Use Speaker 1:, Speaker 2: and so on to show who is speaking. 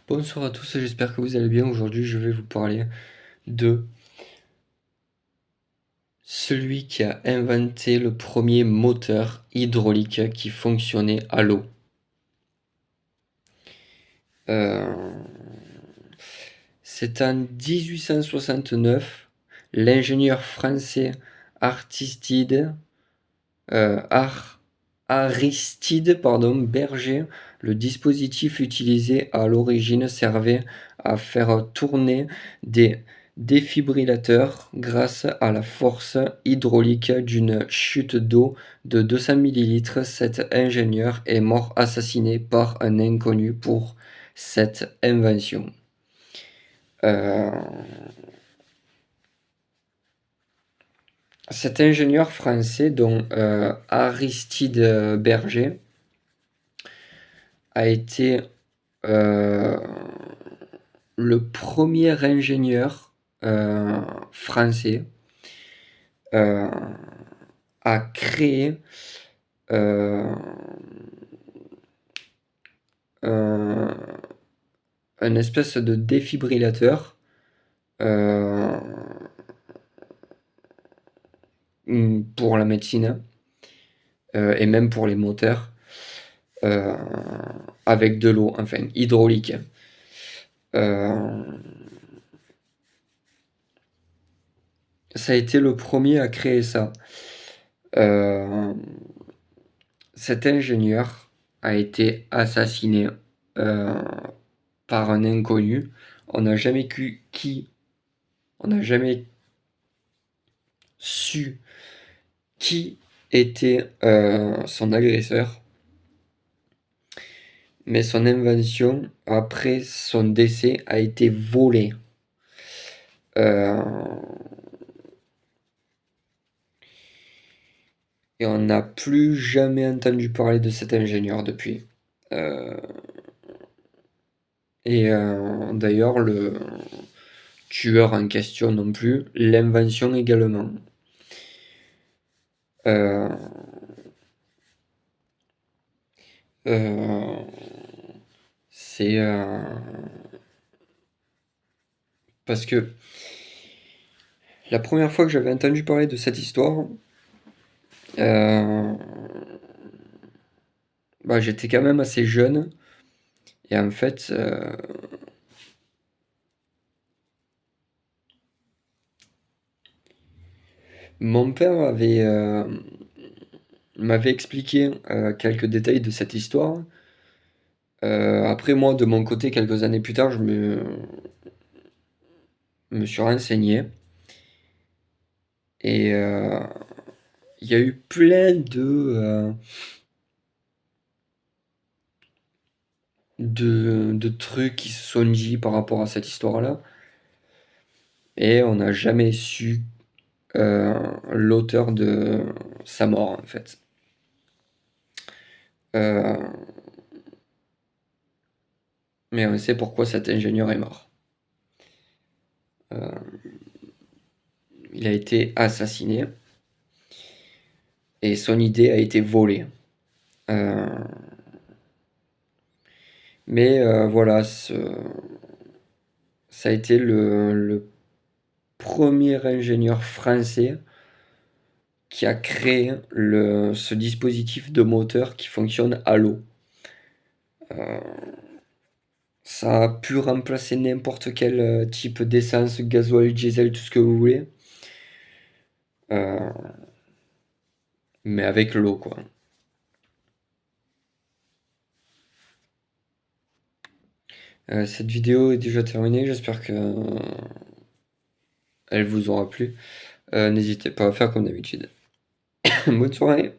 Speaker 1: Bonsoir à tous, j'espère que vous allez bien. Aujourd'hui, je vais vous parler de celui qui a inventé le premier moteur hydraulique qui fonctionnait à l'eau. Euh, C'est en 1869, l'ingénieur français Aristide, euh, Ar- Berger, le dispositif utilisé à l'origine servait à faire tourner des défibrillateurs grâce à la force hydraulique d'une chute d'eau de 200 millilitres. Cet ingénieur est mort assassiné par un inconnu pour cette invention. Euh, Cet ingénieur français, dont Aristide Berger, a été euh, le premier ingénieur français euh, à créer euh, un, un espèce de défibrillateur euh, pour la médecine et même pour les moteurs euh, avec de l'eau, enfin hydraulique. Euh, Ça a été le premier à créer ça. Euh, Cet ingénieur a été assassiné euh, par un inconnu. On n'a jamais qui, on n'a jamais su qui était son agresseur, mais son invention, après son décès, a été volée. Euh, et on n'a plus jamais entendu parler de cet ingénieur depuis. Euh, D'ailleurs, le tueur en question non plus, l'invention également. Euh, euh, c'est parce que la première fois que j'avais entendu parler de cette histoire, euh, bah, j'étais quand même assez jeune et en fait, mon père m'avait expliqué quelques détails de cette histoire. Après moi, de mon côté, quelques années plus tard, me suis renseigné et il y a eu plein de trucs qui se sont dit par rapport à cette histoire-là et on n'a jamais su l'auteur de sa mort en fait. Euh, mais on sait pourquoi cet ingénieur est mort. Euh, il a été assassiné et son idée a été volée. Euh, mais voilà, ça a été le premier ingénieur français qui a créé ce dispositif de moteur qui fonctionne à l'eau. Ça a pu remplacer n'importe quel type d'essence, gasoil, diesel, tout ce que vous voulez, euh, mais avec l'eau, quoi. Cette vidéo est déjà terminée, j'espère que elle vous aura plu. N'hésitez pas à faire comme d'habitude. Bonne soirée.